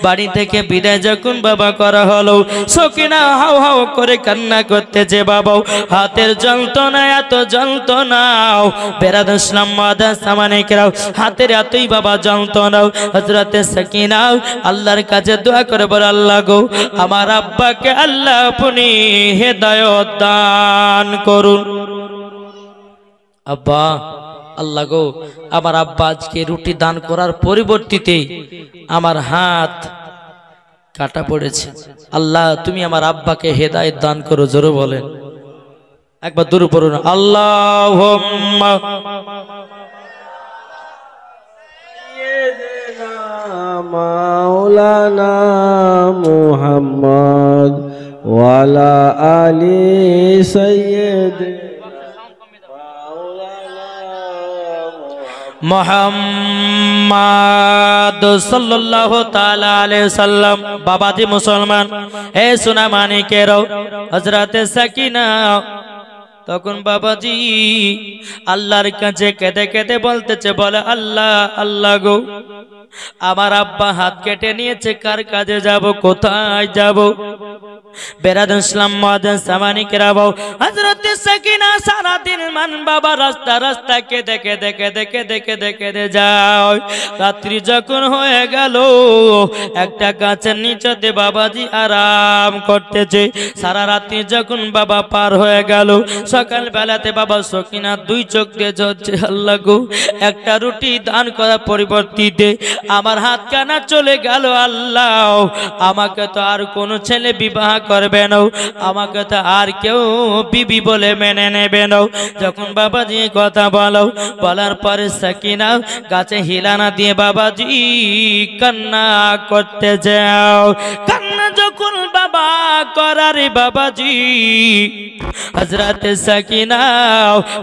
বাড়ি থেকে বিদায় যখন বাবা করা হলো, সকিনা হাও হাও করে কান্না করতেছে। বাবা হাতের যন্ত্রণা, এত যন্ত্রণাও বেরাদুল ইসলাম সামানিকরাও হাতের এতই বাবা যন্ত্রণাও। হযরতে সকিনা আল্লাহর কাছে দোয়া করে বলে আল্লাহ গো আমার আব্বাকে আল্লাহ আপনি হেদায়েত দান করুন। আব্বা আল্লাহ গো আমার আব্বা আজকে রুটি দান করার পরিবর্তিতে আমার হাত কাটা পড়েছে, আল্লাহ তুমি আমার আব্বাকে হেদায়েত দান করো। জোরে বলেন একবার দূর পড়ুন আল্লাহুম্মা মাওলানা মুহাম্মদ ওয়ালা আলি সাইয়্যিদ মুহাম্মদ সাল্লাল্লাহু তাআলা আলাইহি সাল্লাম। বাবাজি মুসলমান এ সোনা মানিকেরও হযরতে সাকিনা তখন বাবাজি আল্লাহর কাছে কেঁদে কেঁদে বলতেছে বলে আল্লাহ আল্লাহ গো আমার আব্বা হাত কেটে নিয়েছে, কার কাজে যাব, কোথায় যাব? বেরাদুল ইসলাম সামানিকরা হযরতে সাকিনা সারা দিন মান বাবা রাস্তা রাস্তা কেঁদে কেঁদে কেঁদে কেঁদে কেঁদে কেঁদে যায়। রাত্রি যখন হয়ে গেল একটা গাছের নিচেতে বাবাজি আরাম করতেছে। সারা রাত্রি যখন বাবা পার হয়ে গেল, সকাল বেলাতে বাবা সকিনা দুই চোখ দিয়ে ঝরছে, আল্লাহ গো একটা রুটি দান করার পরিবর্তিতে আমার হাত কানা চলে গেল। আল্লাহ আমাকে তো আর কোন ছেলে বিবাহ করবে না, আমাকে তো আর কেউ বিবি বলে মেনে নেবে না। যখন বাবাজি কথা বলো, বলার পরে সাকিনা গাছে হিলানা দিয়ে বাবাজি কান্না করতে যাও। কান্না যখন বাবা করার বাবাজি হযরতে সাকিনা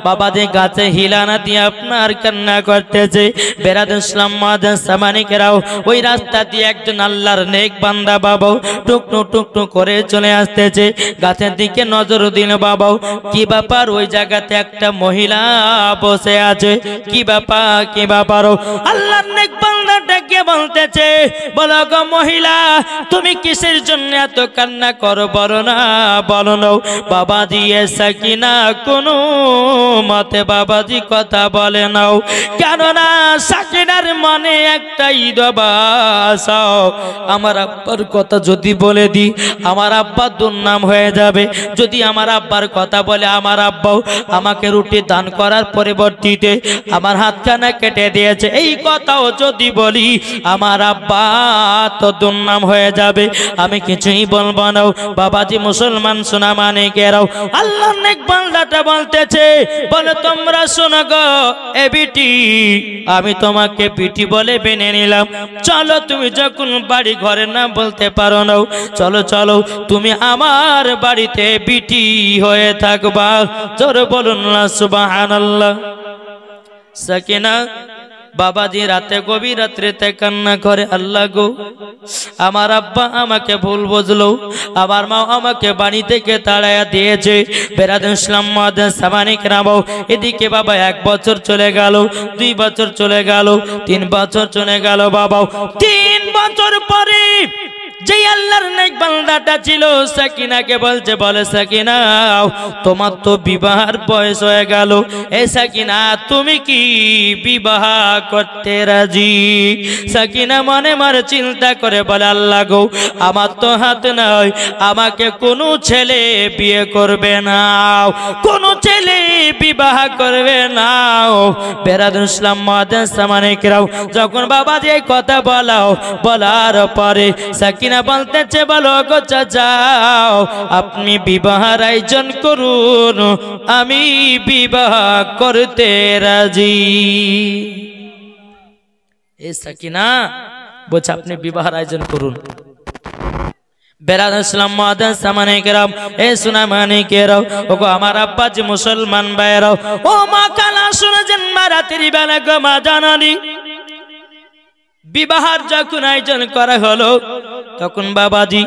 বাবাজি গাছে হিলানা দিয়ে আপনার কান্না করতেছে। বেরাদুল ইসলাম সামানিকরাও ওই রাস্তা দিয়ে একজন আল্লাহর নেক বান্দা বাবা টুকটু টুকটু করে চলে আসতেছে। গাছের দিকে নজর দিল বাবা, কি ব্যাপার? ওই জায়গাতে একটা মহিলা বসে আছে। কি ব্যাপার কি ব্যাপার? আল্লাহর নেক বান্দা ডেকে বলতেছে বলো গো মহিলা তুমি কিসের জন্য এত কান্না করো, বলো না বলো না। বাবাজি সাকিনা কোনো মতে বাবাজি কথা বলে নাও, কেননা সাকিনার মনে একটাই দবাসা, আমার আব্বার কথা যদি বলে দি আমার আব্বা দুর্নাম হয়ে যাবে। যদি আমার আব্বার কথা বলে আমার আব্বাও আমাকে রুটি দান করার পরিবর্তিতে আমার হাতখানা কেটে দিয়েছে, এই কথাও যদি বলি আমার আব্বা তো দুর্নাম হয়ে যাবে, আমি কিছুই বলবো না। বাবাজি মুসলমান সোনা মানিকেরাও আল্লাহর নেক বান্দাটা বলতেছে বলে তোমরা শোনো গো এ বিটি, আমি তোমাকে বিটি বলে মেনে নিলাম। চলো তুমি যখন বাড়ি ঘরে না বলতে পারো না, চলো চলো তুমি আমার বাড়িতে বিটি হয়ে থাকবা। জোরে বলুন না সুবহানাল্লাহ। সাকিনা বাবাজি রাতে গভীর রাত্রিতে কান্না করে, আল্লাহ গো আমার আব্বা আমাকে ভুল বুঝলো, আমার মা আমাকে বাড়ি থেকে তাড়াইয়া দিয়েছে। বেরাদুল ইসলাম সামানিকরা এদিকে বাবা 1 বছর চলে গেল, 2 বছর চলে গেল, 3 বছর চলে গেল। বাবা 3 বছর পরে যে আল্লাহর নেক বান্দাটা ছিল সাকিনাকে বলছে বলে সাকিনা তোমার তো বিবাহের বয়স হয়ে গেল, এই সাকিনা তুমি কি বিবাহ করতে রাজি? সাকিনা মনে মনে চিন্তা করে বলে আল্লাহ গো আমার তো হাত নাই, আমাকে কোনো ছেলে বিয়ে করবে না, কোনো ছেলে বিবাহ করবে না। বেরাদুল ইসলাম সামানিকরাও যখন বাবা যে কথা বলার পরে সাকিনা সাকিনা বলতেছে বলো গো যাও আপনি বিবাহের আয়োজন করুন, আমি বিবাহ করতে রাজি। এই সাকিনা বলছে আপনি বিবাহের আয়োজন করুন। বেরাদ ইসলাম মাদাস সামানে কেরাম এ সুনা মানে কেরাও ওগো আমার আব্বা জি মুসলমান ভাইরাও ও মা কালা শুনেছেন মা রাতের বেলা গো মা জানানি বিবাহের যখন আয়োজন করা হলো তখন বাবাজি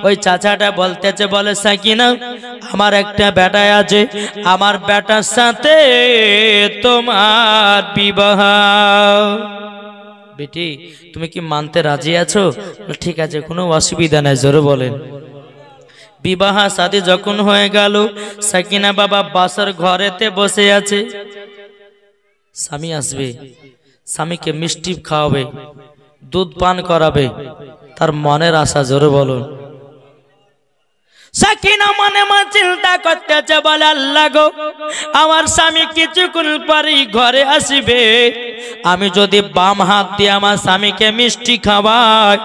ওই চাচাটা বলতেছে বলে সাকিনা আমার একটা বেটা আছে, আমার বেটার সাথে তোমার বিবাহ। বেটি তুমি কি মানতে রাজি আছো? ঠিক আছে কোনো অসুবিধা নাই, জোরে বলেন। বিবাহ শাদী যখন হয়ে গেল সাকিনা বাবা বাসার ঘরেতে বসে আছে, স্বামী আসবে, স্বামীকে মিষ্টি খাওয়াবে, দুধ পান করাবে, তার মনের আশা, জোরে বলুন। সাকিনা মনে মনে চিন্তা করতেছে বলে আল্লাহ গো আমার স্বামী কিছুক্ষণ পরেই ঘরে আসবে, আমি যদি বাম হাত দিয়ে আমার স্বামীকে মিষ্টি খাওয়াই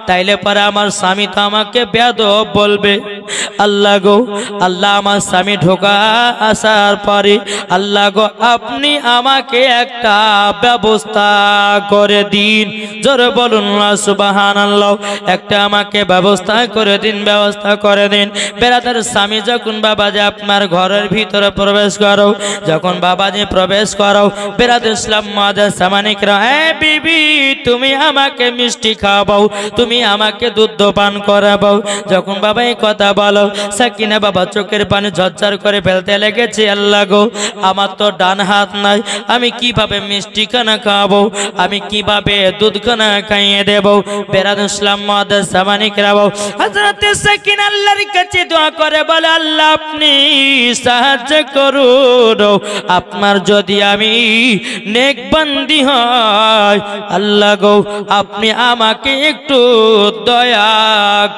তাইলে পরে আমার স্বামী তো আমাকে বেয়াদব বলবে। আল্লাহ গো আল্লাহ আমার স্বামী ঢোকা আসার পরে আল্লাহ গো আপনি আমাকে একটা ব্যবস্থা করে দিন, জোরে বলুন না সুবহানাল্লাহ। একটা আমাকে ব্যবস্থা করে দিন, ব্যবস্থা করে দিন। বেরাদার স্বামী যখন বাবাজি আপনার ঘরের ভিতরে প্রবেশ করো, যখন বাবাজি প্রবেশ করো বেরাদার ইসলাম মাদাস সামানিকরা এ বিবি তুমি আমাকে মিষ্টি খাওয়াও, তুমি আমাকে দুধ পান করাবো। যখন বাবা এই কথা বলো সাকিনা বাবা চোখের পানি ঝরঝর করে ফেলতে লেগেছে। আল্লাহ গো আমার তো ডান হাত নাই, আমি কিভাবে মিষ্টি খানা খাওয়াবো, আমি কিভাবে দুধ খানা খাইয়ে দেবো। বেরাদার ইসলাম মাদাস সামানিকরা হযরত সাকিনা আল্লাহর কাছে দোয়া করে বলে আল্লাহ আপনি সাহায্য করুন, আপনার যদি আমি নেক বান্দি হয় আল্লাহ গো আপনি আমাকে একটু দয়া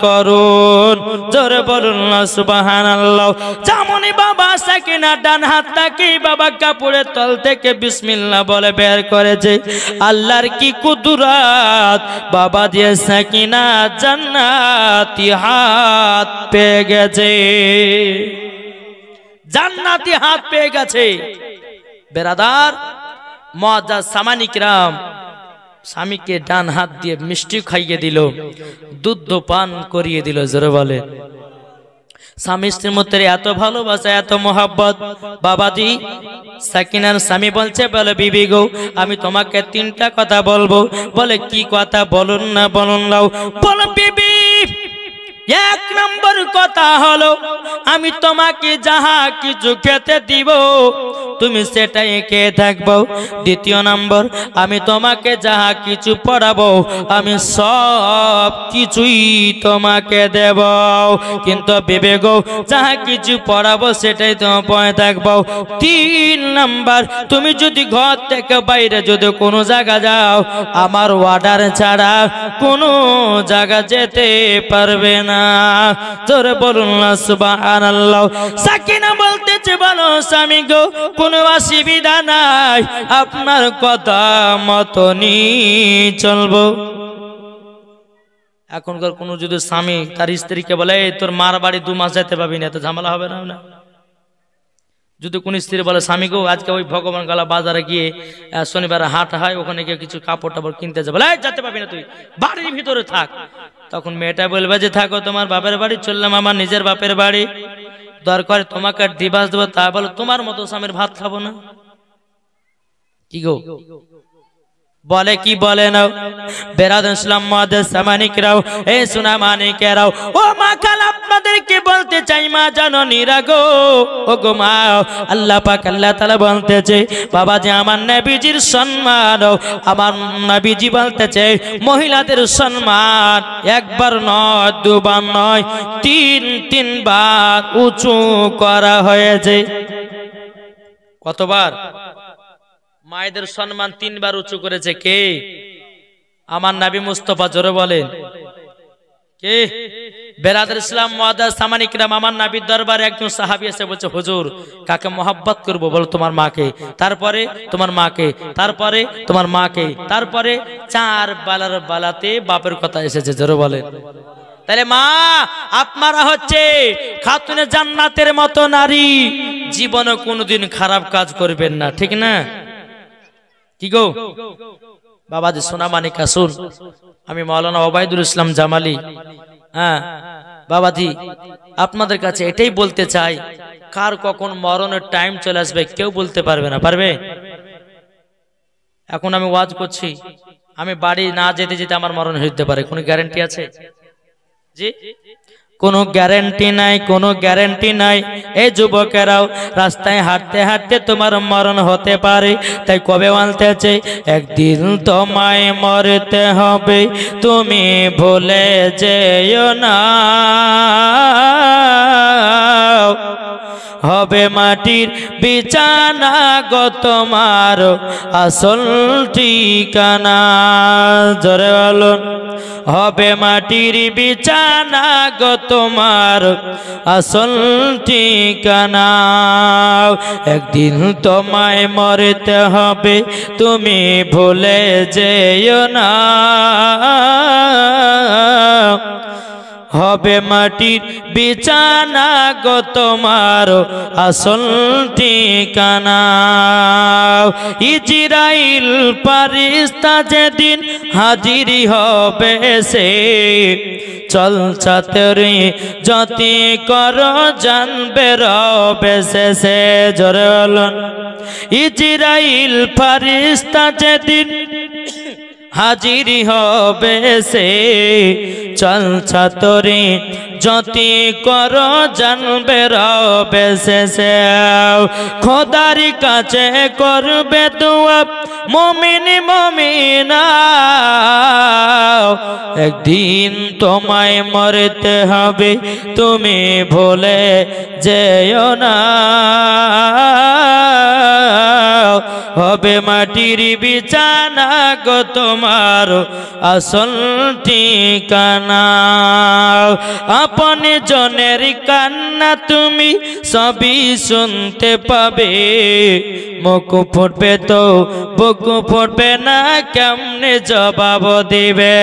করুন, জোরে বলুন না সুবহানাল্লাহ। যেমনই বাবা সাকিনা ডান হাতটাকে বাবা কাপড়ের তল থেকে বিসমিল্লাহ বলে বের করেছে, আল্লাহর কি কুদরত, বাবা দিয়ে সাকিনা জান্নাতি হাত পেয়ে গেছে, জান্নাতি হাত পেয়ে গেছে। বেরাদার মুআজ্জাজ সামানিকরাম স্বামীকে ডান হাত দিয়ে মিষ্টি খাইয়ে দিল, দুধ পান করিয়ে দিল, জোরে বলে। স্বামী স্ত্রীর মধ্যে এত ভালোবাসা, এত মোহাব্বত। বাবাজি সাকিনার স্বামী বলছে বলে বিবি গো আমি তোমাকে তিনটা কথা বলবো। বলে কি কথা বলুন না, বলুন নাও। বলো বিবি এক নম্বর কথা হলো আমি তোমাকে যাহা কিছু খেতে দিব তুমি সেটাই খেয়ে থাকবো। দ্বিতীয় নম্বর আমি তোমাকে যাহা কিছু পড়াবো আমি সব কিছুই তোমাকে দেব, কিন্তু বিবেক যাহা কিছু পড়াবো সেটাই তোমার পড়ে থাকবো। তিন নম্বর তুমি যদি ঘর থেকে বাইরে যদি কোনো জায়গা যাও আমার অর্ডার ছাড়া কোনো জায়গা যেতে পারবে না, জোরে বলুন না সুবহানাল্লাহ। সাকিনা বলতেছে বলো স্বামী গো কোনো অসুবিধা নাই, আপনার কথা মতনই চলবো। এখনকার কোনো যদি স্বামী তার স্ত্রীকে বলে তোর মার বাড়ি 2 মাস যেতে পাবি না, তো ঝামেলা হবে না? যদি কোন স্ত্রী বলে স্বামী গো আজকে ওই ভগবান গালা বাজারে গিয়ে শনিবার হাট হয় ওখানে গিয়ে কিছু কাপড় টাপড় কিনতে যাবে, যেতে পাবি না, তুই বাড়ির ভিতরে থাক। তখন মেয়েটা বলবে যে থাকো তোমার বাপের বাড়ি, চললাম আমার নিজের বাপের বাড়ি, দরকার তোমাকে ডিভোর্স দেবো, তা বলো তোমার মতো স্বামীর ভাত খাবো না। কি গো বলে কি বলে না? বেরাদার ইসলাম মুআজ্জাজ সামানিকরাও এ সোনা মানিকেরাও ও মা কাল আপনাদেরকে বলতে চাই মা জাননীরা গো ও গো মা আল্লাহ পাক আল্লাহ তাআলা বলতেছে বাবাজি আমার নবীজির সম্মান, আমার নবীজি বলতেছে মহিলাদের সম্মান একবার নয় দুবার নয় 3 বার উঁচু করা হয়েছে। কতবার? মায়েদের সম্মান 3 বার উঁচু করেছে কে? আমার নবী মুস্তাফা, জোরে বলেন কে? বেরাদার ইসলাম মুআজ্জাজ সামানিকরাম আমার নবীর দরবারে একজন সাহাবী এসে বলছে হুজুর কাকে মহব্বত করব? বল তোমার মাকে, তারপরে তোমার মাকে, তারপরে তোমার মাকে, তারপরে 4 বালার বালাতে বাপের কথা এসেছে, জোরে বলেন। তাহলে মা আপনারা হচ্ছে খাতুনে জান্নাতের মতো নারী, জীবনে কোনোদিন খারাপ কাজ করবেন না, ঠিক না? কি গো বাবাজি সোনা মানিক আসুন, আমি মাওলানা ওবায়দুল ইসলাম জামালি। হ্যাঁ বাবাজি, আপনাদের কাছে এটাই বলতে চাই, কার কখন মরণের টাইম চলে আসবে কেউ বলতে পারবে না, পারবে? এখন আমি ওয়াজ করছি, আমি বাড়ি না যেতে যেতে আমার মরণ হতে পারে, কোনো গ্যারান্টি আছে? জি, কোনো গ্যারান্টি নাই, কোনো গ্যারান্টি নাই। এই যুবকেরাও রাস্তায় হাঁটতে হাঁটতে তোমার মরণ হতে পারে, তাই কবে বলতেছে একদিন তোমায় মরতে হবে, তুমি ভুলে যেও না। হবে মাটির বিছানা গো তোমার আসল ঠিকানা, জোরে বলুন। হবে মাটির বিছানা গো তোমার আসল ঠিকানা, একদিন তোমায় মরতে হবে, তুমি ভুলে যেও না। হবে মাটির বিছানা গো তোমার আসল ঠিকানা। ইজরাইল ফারিস্তা যেদিন হাজিরি হবে সে, চল ছাত্রী যতি কর জানবে রবে সে, জোরে বলুন। ইজরাইল ফারিস্তা যেদিন হাজিরি হবে সে, চল ছাত্রী যতি কর জানবে রবে সে। খোদার কাছে করবে দোয়া মুমিন মুমিনা, একদিন তোমায় মরতে হবে, তুমি ভুলে যেও না। হবে মাটির বিছানা গো তোমার আসল ঠিকানা। আপন জনের কান্না তুমি সবই শুনতে পাবে, মুখ ফুটবে তো বুক ফুটবে না, কেমনে জবাব দিবে?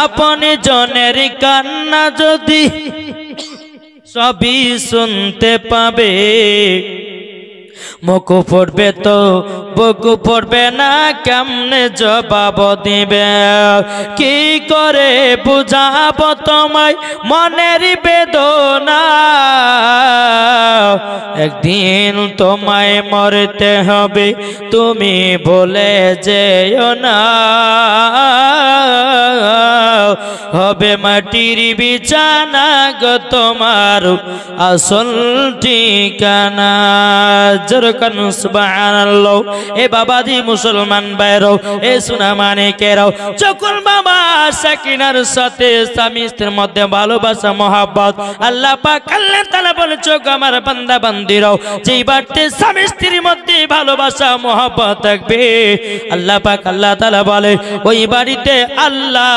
আপন জনের কান্না যদি সবই শুনতে পাবে, মুখ ফুটবে তো বুক ফুটবে না, কেমনে জবাব দিবে? কি করে বুঝাবো তোমায় মনের বেদনা, একদিন তোমায় মরতে হবে, তুমি ভুলে যেও না। হবে মাটির বিছানা গো তোমার আসল ঠিকানা, জোরকান সুবহানাল্লাহ। এ বাবাজি মুসলমান ভাইরাও, এ সোনা মানিকেরাও, যখন বাবা সাকিনার সাথে স্বামী স্ত্রীর মধ্যে ভালোবাসা মহব্বত, আল্লাহ পাক আল্লাহ তাআলা বলেছে গো আমার বান্দা বান্দিরাও, যেই বাড়িতে স্বামী স্ত্রীর মধ্যে ভালোবাসা মহব্বত থাকবে, আল্লাহ পাক আল্লাহ তাআলা বলে ওই বাড়িতে আল্লাহ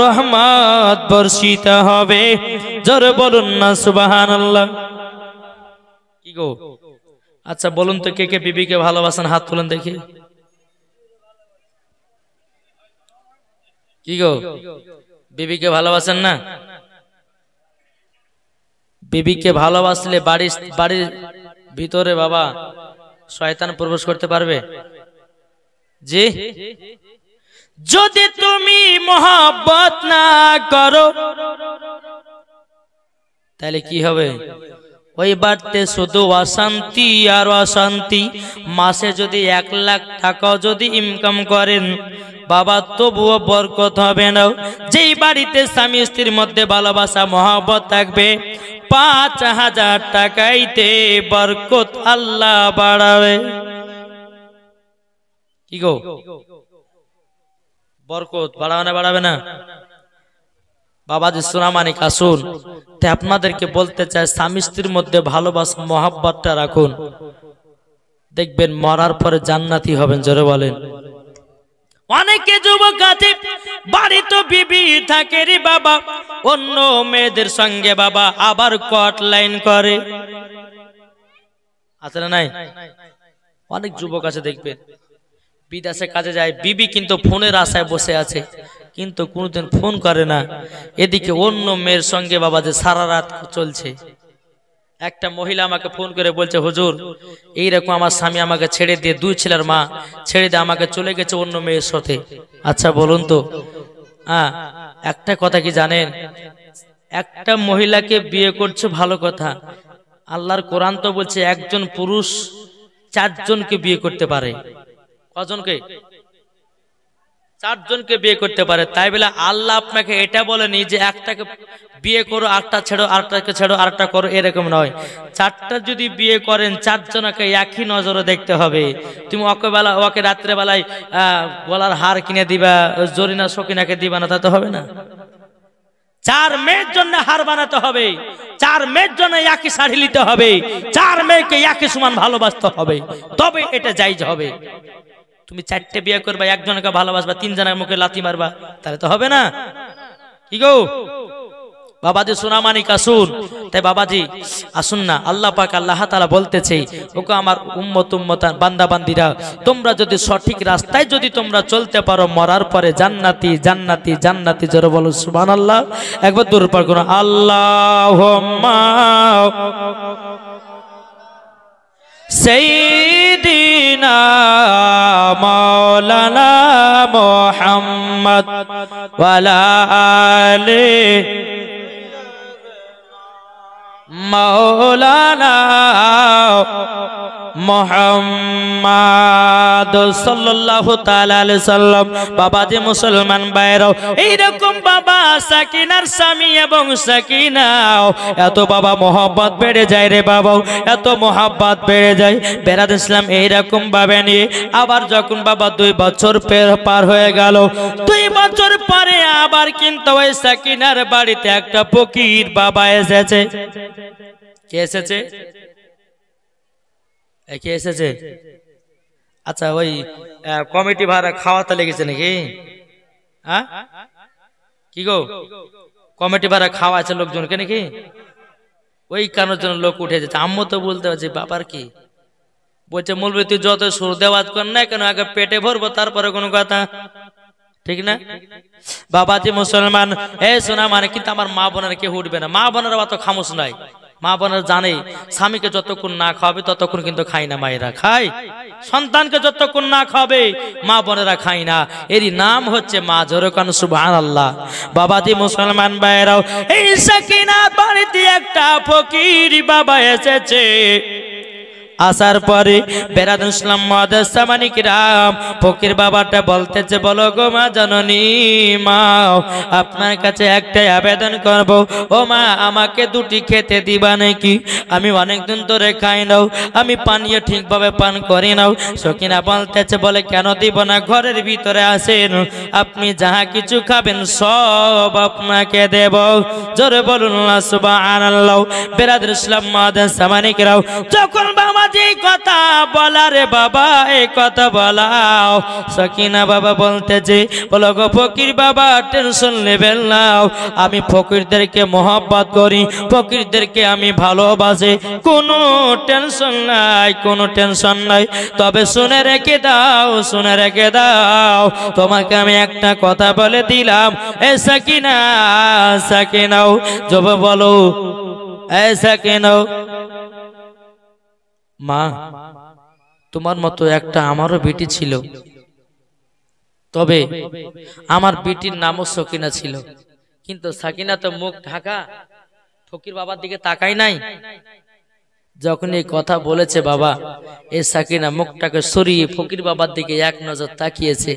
রহমত বর্ষিত হবে। জোরে বলুন না সুবহানাল্লাহ। কি গো আচ্ছা বলুন তো, কে কে বিবিকে ভালোবাসেন? হাত তুলেন দেখি। কি গো বিবিকে ভালোবাসেন না? বিবিকে ভালোবাসলে বাড়ির ভিতরে বাবা শয়তান প্রবেশ করতে পারবে? জি, যদি তুমি মহব্বত না করো তাহলে কি হবে? ওই বাড়িতে শুধু অশান্তি আর অশান্তি। মাসে যদি 1 লাখ টাকা যদি ইনকাম করেন বাবা, তবুও বরকত হবে না। যেই বাড়িতে স্বামী স্ত্রীর মধ্যে ভালোবাসা মহব্বত থাকবে, 5000 টাকাইতে বরকত আল্লাহ বাড়াবে। কি গো বরকত বাড়াবে না বাড়াবে না? বাবাজি সোনা মানিক আসুন, তাই আপনাদেরকে বলতে চাই স্বামী স্ত্রীর মধ্যে ভালোবাসা মহব্বতটা রাখুন, দেখবেন মরার পরে জান্নাতি হবেন। জোরে বলেন। অনেকে যুবক আছে বাড়ি তো বিবি থাকে রে বাবা, অন্য মেয়েদের সঙ্গে বাবা আবার কট লাইন করে, আছে না নাই? অনেক যুবক আছে দেখবেন বিদেশে কাজে যায়, বিবি কিন্তু ফোনের আশায় বসে আছে, কিন্তু কোনোদিন ফোন করে না। এদিকে অন্য মেয়ের সঙ্গে বাবা যে সারা রাত চলছে। একটা মহিলা আমাকে ফোন করে বলছে, হুজুর এইরকম আমার স্বামী আমাকে ছেড়ে দিয়ে, 2 ছেলের মা ছেড়ে দিয়ে আমাকে চলে গেছে অন্য মেয়ের সাথে। আচ্ছা বলুন তো, একটা কথা কি জানেন, একটা মহিলাকে বিয়ে করছে ভালো কথা, আল্লাহর কোরআন তো বলছে একজন পুরুষ 4 জনকে বিয়ে করতে পারে। কজনকে? 4 জনকে বিয়ে করতে পারে। তাই বলে আল্লাহ আপনাকে এটা বলেনি যে একটাকে বিয়ে করো, আরেকটা ছেড়ো, আরেকটাকে ছেড়ো, আরেকটা করো, এরকম নয়। 4টা যদি বিয়ে করেন 4 জনকে একই নজরে দেখতে হবে। তুমি ওকে রাত্রে বেলায় গলার হার কিনে দিবা, জরিনা সকিনাকে দিবা না, তা তো হবে না। 4 মেয়ের জন্য হার বানাতে হবে, 4 মেয়ের জন্য একই শাড়ি নিতে হবে, 4 মেয়েকে একই সমান ভালোবাসতে হবে, তবে এটা জায়েজ হবে। তুমি 4টে বিয়ে করবা, একজনকে ভালোবাসবা, 3 জনের মুখে লাথি মারবা, তাহলে তো হবে না। কি গো বাবাজি, সোনা মানিক আসুন। তাই বাবাজি আসুন না, আল্লাহ পাক আল্লাহ তাআলা বলতেছে, ওকে আমার উম্মত বান্দা বান্দিরা, তোমরা যদি সঠিক রাস্তায় যদি তোমরা চলতে পারো, মরার পরে জান্নাতি জান্নাতি জান্নাতি। জোরে বলো সুবহানাল্লাহ। একবার দূর পার করো, আল্লাহুম্মা সাইয়্যিদিনা মাওলানা মুহাম্মদ ওয়া আলা আলিহি মাওলানা মুহাম্মদ সাল্লাল্লাহু তাআলা আলাইহি সাল্লাম। বাবাজি মুসলমান ভাইরাও, এইরকম বাবা সাকিনার স্বামী এবং সাকিনাও এত বাবা মোহাব্বত বেড়ে যায় রে বাবা, এত মোহাব্বত বেড়ে যায়। বেরাদ ইসলাম এইরকম ভাবে নিয়ে আবার যখন বাবা 2 বছর পার হয়ে গেল, 2 বছর পরে আবার কিন্তু ওই সাকিনার বাড়িতে একটা ফকির বাবা এসেছে। কে এসেছে? কে এসেছে? আচ্ছা, ওই কমিটি ভাড়া খাওয়াতে লেগেছে নাকি? হ্যাঁ কি গো, কমিটি ভাড়া খাওয়াছে লোকজনকে নাকি? ওই কারণের জন্য লোক উঠে যাচ্ছে। আম্মু তো বলতে পারছে, বাবার কি বলছে, মৌলবি তুই যত সুর দেওয়াজ কর না কেন, আগে পেটে ভরবো তারপরে কোনো কথা, ঠিক না? বাবাজি মুসলমান, শোনা মানে, কিন্তু আমার মা বোনের কেউ উঠবে না। মা বোনেরা অত খামোশ নাই। মা বোনেরা জানে স্বামীকে যতক্ষণ না খাওয়াবে ততক্ষণ কিন্তু খায় না, মায়েরা খায়। সন্তানকে যতক্ষণ না খাবে মা বোনেরা খায় না। এরই নাম হচ্ছে মা। জোরে কান সুবহানাল্লাহ। বাবাজি মুসলমান ভাইরাও, এই সাকিনার বাড়িতে একটা ফকির বাবা এসেছে। আসার পরে বেরাদ ইসলাম মাদাসামানিক রাম ফকির বাবাটা বলতেছে, বলো গো মা জননী, মা আপনার কাছে একটাই আবেদন করব, ও মা আমাকে 2টি খেতে দিবা নাকি? আমি অনেকদিন ধরে খাই নাও, আমি পানীয় ঠিকভাবে পান করি নাও। সকিনা বলতেছে, বলে কেন দিব না, ঘরের ভিতরে আসেন, আপনি যাহা কিছু খাবেন সব আপনাকে দেব। জোরে বলুন সুবহানাল্লাহ। বেরাদ ইসলাম মাদাসামানিক রাম যখন বাবা এই কথা বলা রে বাবা, এই কথা বলাও, সকিনা বাবা বলতেছে, বলো গো ফকির বাবা টেনশন নেবেন না, আমি ফকিরদেরকে মহব্বত করি, ফকিরদেরকে আমি ভালোবাসি, কোনো টেনশন নাই, কোনো টেনশন নাই। তবে শুনে রেখে দাও, শুনে রেখে দাও, তোমাকে আমি একটা কথা বলে দিলাম। এ সাকিনা, সাকিনাও জব বলো, এ সাকিনাও, মা তোমার মতো একটা আমারও বেটি ছিল, তবে আমার বেটির নামও সকিনা ছিল, কিন্তু সাকিনা তো মুখ ঢাকা, ফকির বাবার দিকে তাকাই নাই। যখন এই কথা বলেছে বাবা, এই সাকিনা মুখটাকে সরিয়ে ফকির বাবার দিকে এক নজর তাকিয়েছে।